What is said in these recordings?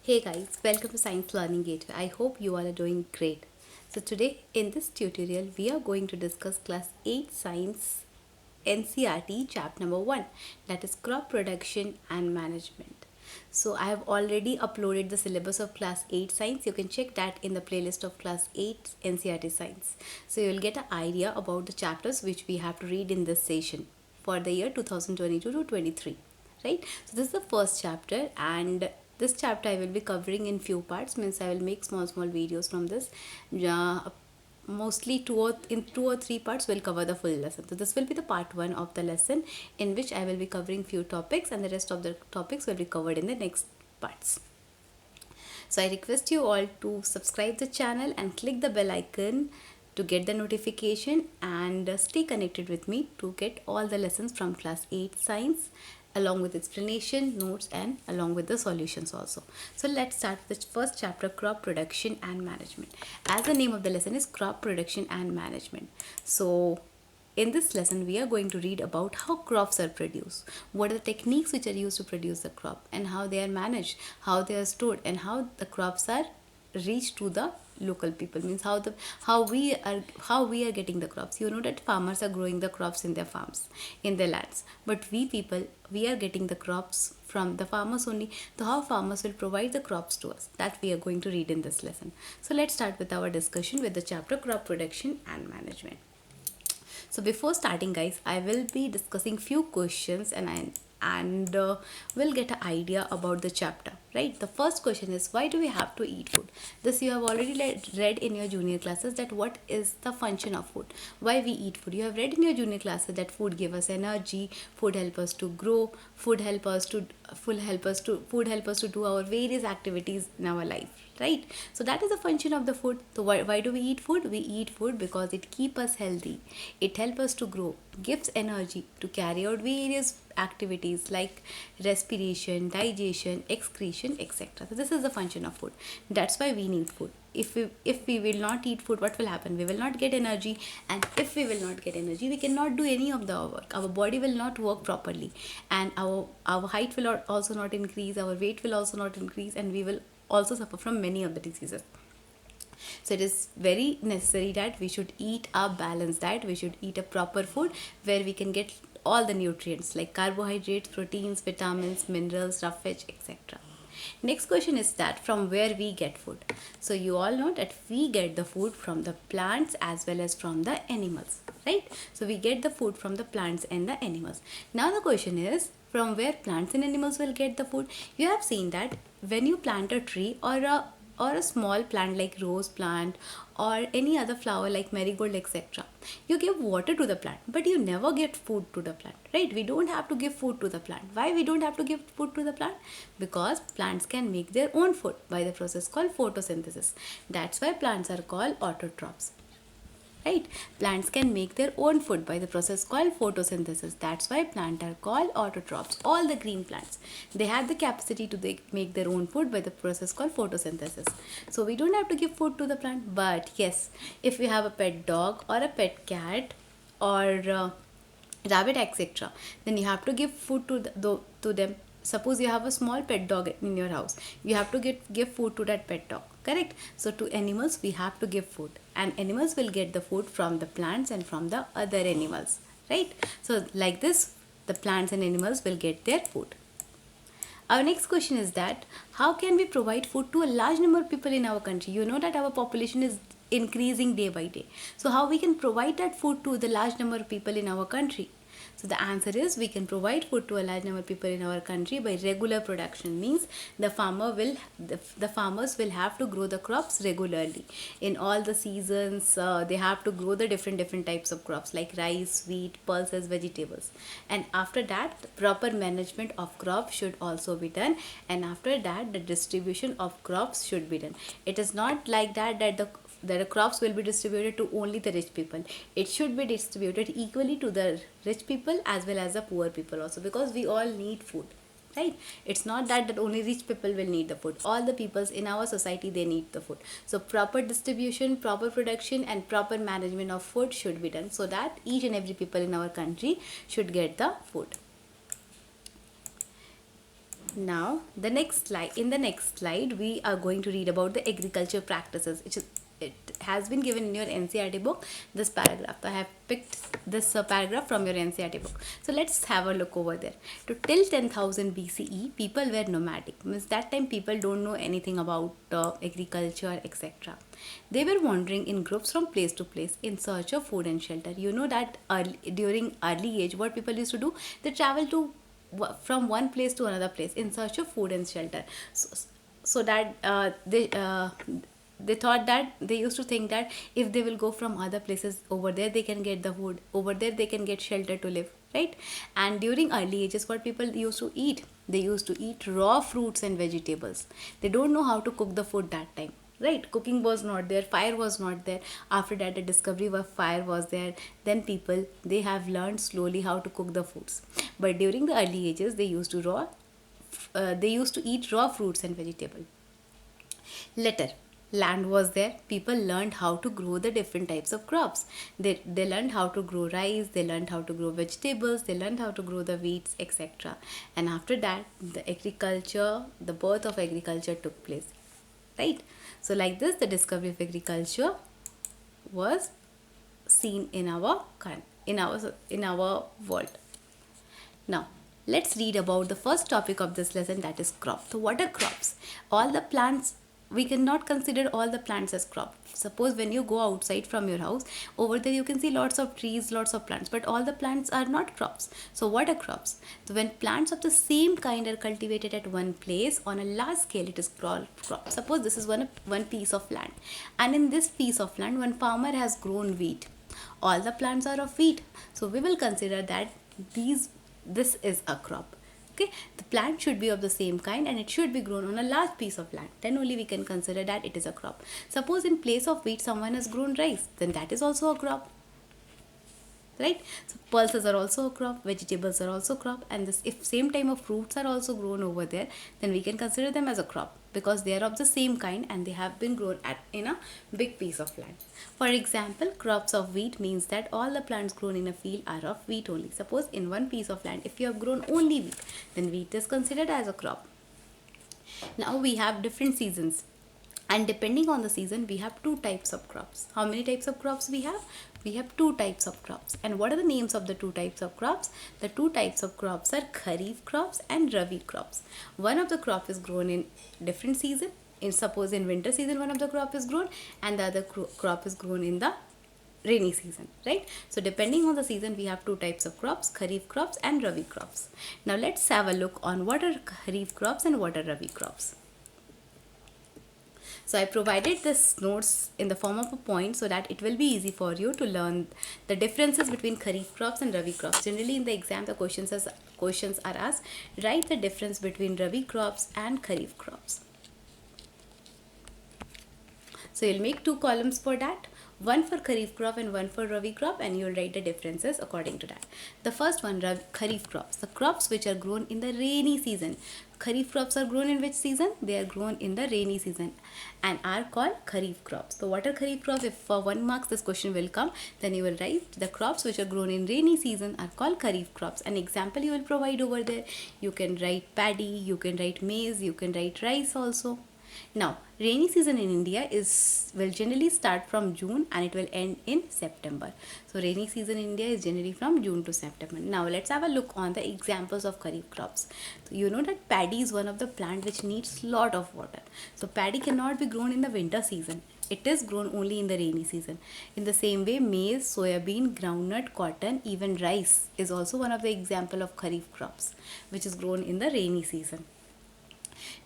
Hey guys, welcome to Science Learning Gateway. I hope you all are doing great. So today in this tutorial we are going to discuss Class 8 Science NCERT Chapter number 1, that is crop production and management. So I have already uploaded the syllabus of Class 8 Science. You can check that in the playlist of Class 8 NCERT Science. So you'll get an idea about the chapters which we have to read in this session for the year 2022 to 23, right? So this is the first chapter, and this chapter I will be covering in few parts, means I will make small videos from this. Mostly in 2 or 3 parts we'll cover the full lesson. So this will be the part 1 of the lesson, in which I will be covering few topics and the rest of the topics will be covered in the next parts. So I request you all to subscribe the channel and click the bell icon to get the notification, and stay connected with me to get all the lessons from Class 8 Science, along with explanation, notes, and along with the solutions also. So let's start with the first chapter, crop production and management. As the name of the lesson is crop production and management. So in this lesson, we are going to read about how crops are produced, what are the techniques which are used to produce the crop, and how they are managed, how they are stored, and how the crops are reached to the local people, means how we are getting the crops. You know that farmers are growing the crops in their farms, in their lands, but we people, we are getting the crops from the farmers only. So how farmers will provide the crops to us, that we are going to read in this lesson. So let's start with our discussion with the chapter crop production and management. So before starting guys, I will be discussing few questions, and we'll get an idea about the chapter, right? The first question is, why do we have to eat food? This you have already read in your junior classes, that what is the function of food, why we eat food. You have read in your junior classes that food give us energy, food help us to grow, food help us to do our various activities in our life, right? So that is the function of the food. So why do we eat food? We eat food because it keeps us healthy, it helps us to grow, gives energy to carry out various activities like respiration, digestion, excretion, etc. So this is the function of food. That's why we need food. If we will not eat food, what will happen? We will not get energy, and if we will not get energy, we cannot do any of the work. Our body will not work properly, and our height will also not increase, our weight will also not increase, and we will also suffer from many of the diseases. So it is very necessary that we should eat a balanced diet. We should eat a proper food where we can get all the nutrients like carbohydrates, proteins, vitamins, minerals, rough veg, etc. Next question is that from where we get food. So you all know that we get the food from the plants as well as from the animals, right? So we get the food from the plants and the animals. Now the question is, from where plants and animals will get the food? You have seen that when you plant a tree or a small plant like rose plant or any other flower like marigold, etc., you give water to the plant, but you never get food to the plant, right? We don't have to give food to the plant. Why we don't have to give food to the plant? Because plants can make their own food by the process called photosynthesis. That's why plants are called autotrophs, right? Plants can make their own food by the process called photosynthesis. That's why plants are called autotrophs. All the green plants, they have the capacity to make their own food by the process called photosynthesis. So we don't have to give food to the plant. But yes, if we have a pet dog or a pet cat or rabbit, etc., then you have to give food to them. Suppose you have a small pet dog in your house, you have to give food to that pet dog, correct? So to animals we have to give food, and animals will get the food from the plants and from the other animals, right? So like this, the plants and animals will get their food. Our next question is that how can we provide food to a large number of people in our country? You know that our population is increasing day by day. So how we can provide that food to the large number of people in our country? So the answer is, we can provide food to a large number of people in our country by regular production. Means the farmers will have to grow the crops regularly in all the seasons. They have to grow the different types of crops like rice, wheat, pulses, vegetables, and after that the proper management of crops should also be done, and after that the distribution of crops should be done. It is not like that the crops will be distributed to only the rich people. It should be distributed equally to the rich people as well as the poor people also, because we all need food, right? It's not that only rich people will need the food. All the peoples in our society, they need the food. So proper distribution, proper production, and proper management of food should be done, so that each and every people in our country should get the food. Now, in the next slide, we are going to read about the agriculture practices. It has been given in your NCERT book, this paragraph. I have picked this paragraph from your NCERT book. So let's have a look over there. To till 10,000 BCE, people were nomadic. Means that time people don't know anything about agriculture, etc. They were wandering in groups from place to place in search of food and shelter. You know that during early age, what people used to do, they travel to from one place to another place in search of food and shelter. So that they thought that they used to think that if they will go from other places, over there they can get the food, over there they can get shelter to live, right? And during early ages, what people used to eat, they used to eat raw fruits and vegetables. They don't know how to cook the food that time, right? Cooking was not there, fire was not there. After that, the discovery of fire was there. Then people, they have learned slowly how to cook the foods. But during the early ages, they used to eat raw fruits and vegetable. Later, land was there. People learned how to grow the different types of crops. They learned how to grow rice, they learned how to grow vegetables, they learned how to grow the wheats, etc. And after that, the birth of agriculture took place, right? So like this, the discovery of agriculture was seen in our world. Now, let's read about the first topic of this lesson, that is crop. So what are crops? All the plants, we cannot consider all the plants as crop. Suppose when you go outside from your house, over there you can see lots of trees, lots of plants, but all the plants are not crops. So what are crops? So when plants of the same kind are cultivated at one place on a large scale, it is called crop. Suppose this is one piece of land, and in this piece of land, one farmer has grown wheat. All the plants are of wheat, so we will consider that this is a crop. Okay, the plant should be of the same kind and it should be grown on a large piece of land, then only we can consider that it is a crop. Suppose in place of wheat someone has grown rice, then that is also a crop, right? So pulses are also a crop, vegetables are also crop, and this, if same time of fruits are also grown over there, then we can consider them as a crop because they are of the same kind and they have been grown in a big piece of land. For example, crops of wheat means that all the plants grown in a field are of wheat only. Suppose in one piece of land, if you have grown only wheat, then wheat is considered as a crop. Now we have different seasons, and depending on the season, we have two types of crops. How many types of crops we have? We have two types of crops. And what are the names of the two types of crops? The two types of crops are kharif crops and rabi crops. One of the crop is grown in different season. Suppose in winter season one of the crop is grown, and the other crop is grown in the rainy season, right? So depending on the season, we have two types of crops, kharif crops and rabi crops. Now let's have a look on what are kharif crops and what are rabi crops. So I provided this notes in the form of a point so that it will be easy for you to learn the differences between kharif crops and rabi crops. Generally in the exam, the questions are asked, write the difference between rabi crops and kharif crops. So you'll make two columns for that, one for kharif crop and one for rabi crop, and you'll write the differences according to that. The first one, kharif crops, the crops which are grown in the rainy season. Kharif crops are grown in which season? They are grown in the rainy season and are called kharif crops. So what are kharif crops? If for 1 mark this question will come, then you will write the crops which are grown in rainy season are called kharif crops. An example you will provide over there. You can write paddy, you can write maize, you can write rice also. Now, rainy season in India will generally start from June and it will end in September. So, rainy season in India is generally from June to September. Now, let's have a look on the examples of kharif crops. So, you know that paddy is one of the plants which needs lot of water. So, paddy cannot be grown in the winter season. It is grown only in the rainy season. In the same way, maize, soybean, groundnut, cotton, even rice is also one of the example of kharif crops which is grown in the rainy season.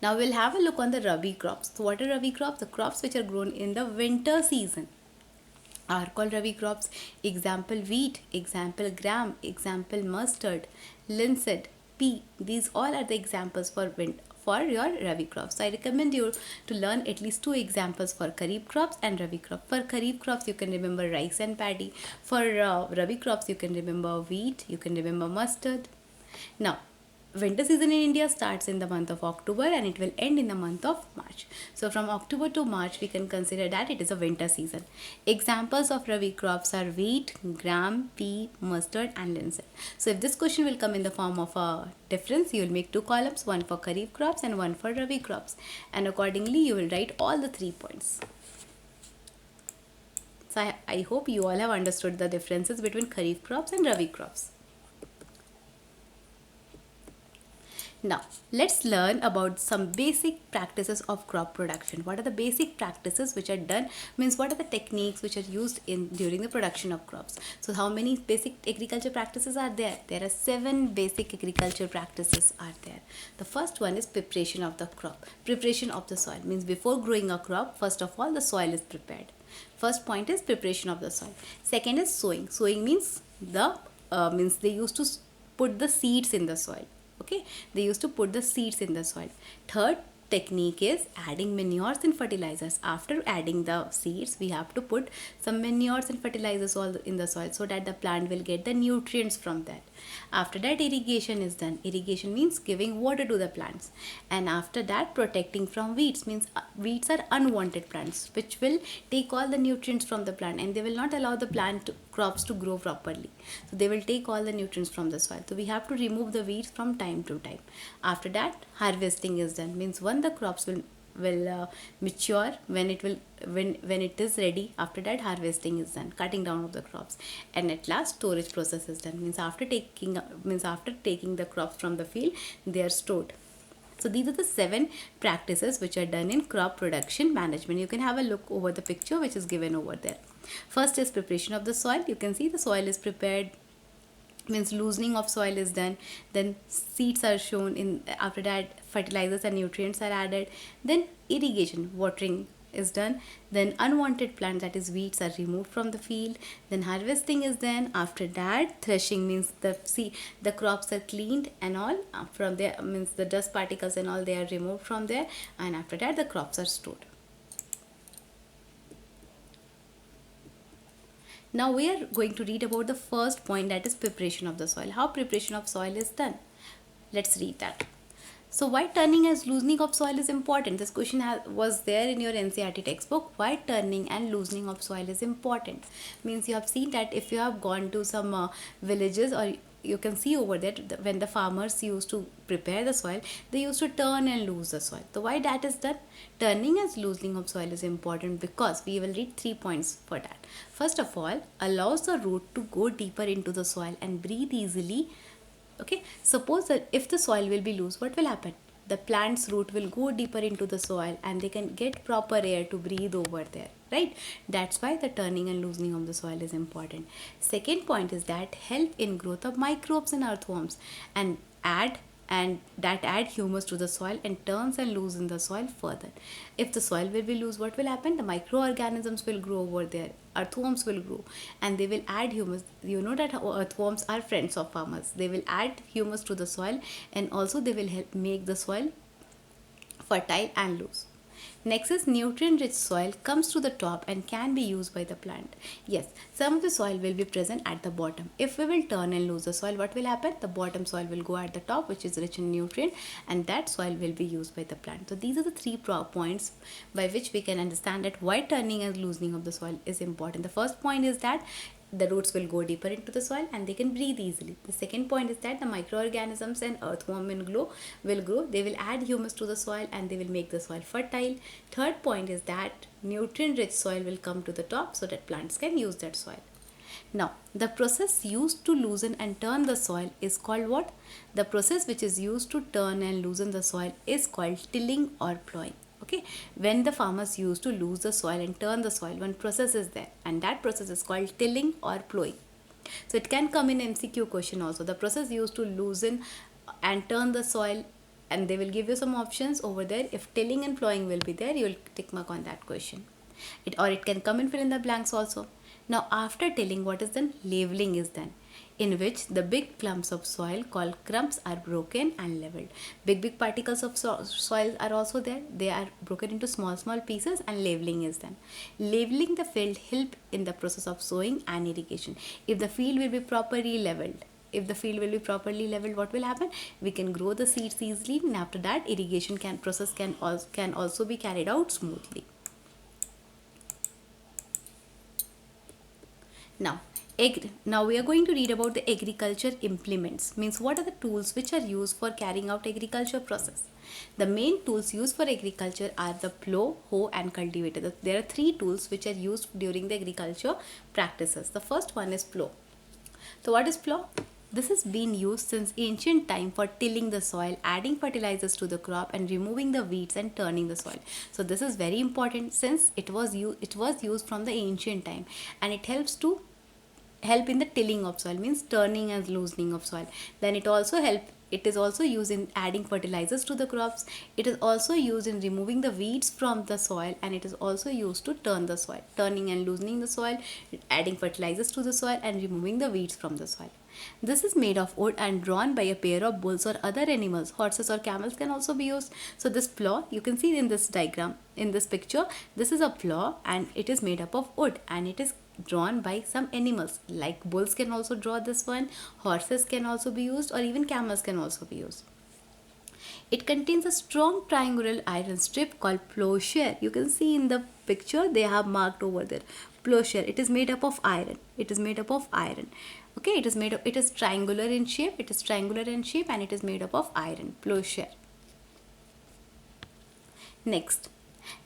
Now we'll have a look on the rabi crops. So what are rabi crops? The crops which are grown in the winter season are called rabi crops. Example wheat, example gram, example mustard, linseed, pea. These all are the examples for your rabi crops. So I recommend you to learn at least two examples for kharif crops and rabi crops. For kharif crops you can remember rice and paddy. For rabi crops you can remember wheat, you can remember mustard. Now winter season in India starts in the month of October and it will end in the month of March. So from October to March, we can consider that it is a winter season. Examples of Rabi crops are wheat, gram, pea, mustard and linseed. So if this question will come in the form of a difference, you will make two columns, one for Kharif crops and one for Rabi crops. And accordingly, you will write all the 3 points. So I hope you all have understood the differences between Kharif crops and Rabi crops. Now, let's learn about some basic practices of crop production. What are the basic practices which are done? Means what are the techniques which are used during the production of crops? So how many basic agriculture practices are there? There are 7 basic agriculture practices are there. The first one is preparation of the crop. Preparation of the soil means before growing a crop, first of all the soil is prepared. First point is preparation of the soil. Second is sowing. Sowing means means they used to put the seeds in the soil. Okay, they used to put the seeds in the soil. Third technique is adding manures and fertilizers. After adding the seeds, we have to put some manures and fertilizers all in the soil so that the plant will get the nutrients from that. After that, irrigation is done. Irrigation means giving water to the plants. And after that, protecting from weeds means weeds are unwanted plants which will take all the nutrients from the plant and they will not allow the crops to grow properly. So they will take all the nutrients from the soil. So we have to remove the weeds from time to time. After that, harvesting is done. Means when the crops will mature, when it is ready, after that harvesting is done, cutting down of the crops, and at last storage process is done. Means after taking the crops from the field, they are stored. So these are the 7 practices which are done in crop production management. You can have a look over the picture which is given over there. First is preparation of the soil. You can see the soil is prepared, means loosening of soil is done, then seeds are shown in. After that, fertilizers and nutrients are added, then irrigation, watering is done, then unwanted plants, that is weeds, are removed from the field, then harvesting is done. After that, threshing means the crops are cleaned and all from there, means the dust particles and all, they are removed from there, and after that the crops are stored. Now we are going to read about the first point, that is preparation of the soil. How preparation of soil is done? Let's read that. So why turning and loosening of soil is important? This question was there in your NCERT textbook. Why turning and loosening of soil is important? Means you have seen that if you have gone to some villages, or you can see over there, when the farmers used to prepare the soil, they used to turn and loose the soil. So why that is done? Turning and loosening of soil is important because we will read 3 points for that. First of all, allows the root to go deeper into the soil and breathe easily. Okay, suppose that if the soil will be loose, what will happen? The plant's root will go deeper into the soil and they can get proper air to breathe over there, right? That's why the turning and loosening of the soil is important. Second point is that help in growth of microbes and earthworms and that add humus to the soil and turns and loosen the soil further. If the soil will be loose, what will happen? The microorganisms will grow over there, earthworms will grow, and they will add humus. You know that earthworms are friends of farmers. They will add humus to the soil and also they will help make the soil fertile and loose. Next is nutrient-rich soil comes to the top and can be used by the plant. Yes, some of the soil will be present at the bottom. If we will turn and lose the soil, what will happen? The bottom soil will go at the top, which is rich in nutrient, and that soil will be used by the plant. So these are the 3 points by which we can understand that why turning and loosening of the soil is important. The first point is that the roots will go deeper into the soil and they can breathe easily. The second point is that the microorganisms and earthworm will grow. They will add humus to the soil and they will make the soil fertile. Third point is that nutrient-rich soil will come to the top so that plants can use that soil. Now, the process used to loosen and turn the soil is called what? The process which is used to turn and loosen the soil is called tilling or plowing. Okay, when the farmers used to lose the soil and turn the soil, one process is there, and that process is called tilling or plowing. So it can come in MCQ question also. The process used to loosen and turn the soil, and they will give you some options over there. If tilling and plowing will be there, you will tick mark on that question. It can come in fill in the blanks also. Now after tilling, what is done? Leveling is done, in which the big clumps of soil called crumbs are broken and leveled. Big particles of soil are also there. They are broken into small pieces and leveling is done. Leveling the field help in the process of sowing and irrigation. If the field will be properly leveled, if the field will be properly leveled, what will happen? We can grow the seeds easily, and after that irrigation process can also be carried out smoothly. Now, now we are going to read about the agriculture implements. Means what are the tools which are used for carrying out agriculture process. The main tools used for agriculture are the plow, hoe and cultivator. There are three tools which are used during the agriculture practices. The first one is plow. So what is plow? This has been used since ancient time for tilling the soil, adding fertilizers to the crop and removing the weeds and turning the soil. So this is very important since it was used from the ancient time, and it help in the tilling of soil, means turning and loosening of soil. Then it is also used in adding fertilizers to the crops. It is also used in removing the weeds from the soil, and it is also used to turn the soil, turning and loosening the soil, adding fertilizers to the soil and removing the weeds from the soil. This is made of wood and drawn by a pair of bulls or other animals. Horses or camels can also be used. So this plow, you can see in this diagram, in this picture, this is a plow and it is made up of wood, and it is drawn by some animals. Like bulls can also draw this one, horses can also be used, or even camels can also be used. It contains a strong triangular iron strip called plowshare. You can see in the picture they have marked over there, plowshare. It is made up of iron. It is made up of iron. Okay, it is triangular in shape. It is triangular in shape and it is made up of iron, plowshare. Next,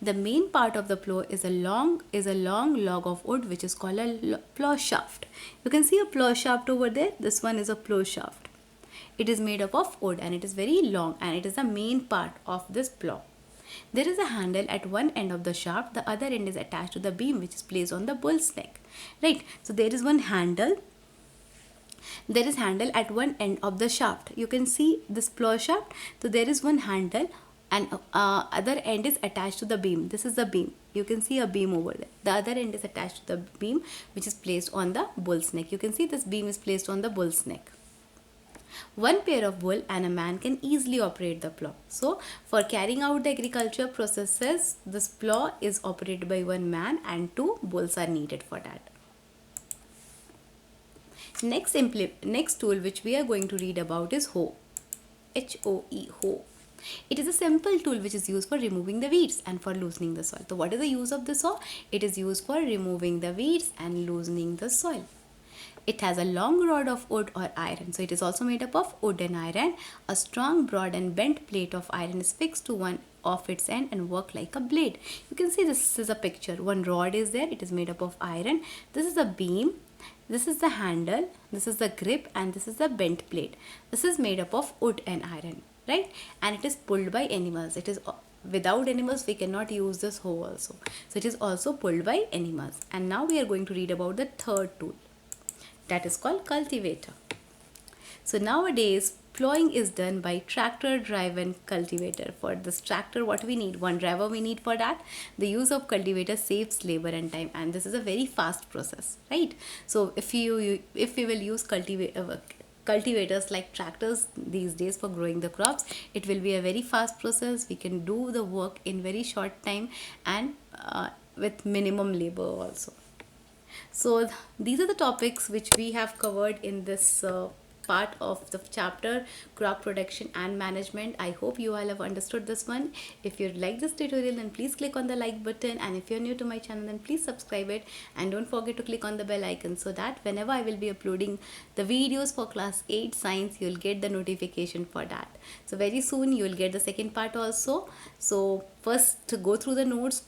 the main part of the plow is a long log of wood which is called a plow shaft. You can see a plow shaft over there. This one is a plow shaft. It is made up of wood and it is very long, and it is the main part of this plow. There is a handle at one end of the shaft. The other end is attached to the beam which is placed on the bull's neck. Right. So there is one handle. There is handle at one end of the shaft. You can see this plow shaft. So there is one handle, and other end is attached to the beam. This is the beam. You can see a beam over there. The other end is attached to the beam which is placed on the bull's neck. You can see this beam is placed on the bull's neck. One pair of bull and a man can easily operate the plow. So for carrying out the agriculture processes, this plow is operated by one man and two bulls are needed for that. Next tool which we are going to read about is hoe. H-O-E, hoe. It is a simple tool which is used for removing the weeds and for loosening the soil. So what is the use of this hoe? It is used for removing the weeds and loosening the soil. It has a long rod of wood or iron. So it is also made up of wood and iron. A strong, broad and bent plate of iron is fixed to one of its end and work like a blade. You can see this is a picture. One rod is there. It is made up of iron. This is a beam. This is the handle. This is the grip, and this is the bent plate. This is made up of wood and iron, right? And it is pulled by animals. It is without animals we cannot use this hoe also. So it is also pulled by animals. And now we are going to read about the third tool. That is called cultivator. So nowadays plowing is done by tractor driven cultivator. For this tractor, what we need? One driver we need for that. The use of cultivator saves labor and time, and this is a very fast process, right? So if we will use cultivators like tractors these days for growing the crops, it will be a very fast process. We can do the work in very short time and with minimum labor also. So these are the topics which we have covered in this part of the chapter crop production and management. I hope you all have understood this one. If you like this tutorial, then please click on the like button, and if you're new to my channel, then please subscribe it, and don't forget to click on the bell icon so that whenever I will be uploading the videos for class 8 science, you'll get the notification for that. So very soon you will get the second part also. So first to go through the notes,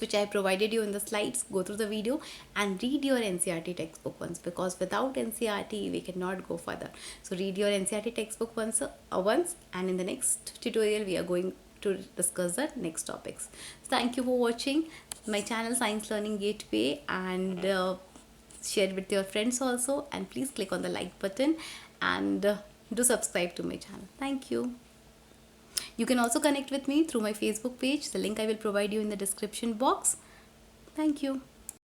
which I provided you in the slides, go through the video and read your NCERT textbook once, because without NCERT we cannot go further. So read your NCERT textbook once, and in the next tutorial we are going to discuss the next topics. So thank you for watching my channel Science Learning Gateway, and share it with your friends also, and please click on the like button and do subscribe to my channel. Thank you. You can also connect with me through my Facebook page. The link I will provide you in the description box. Thank you.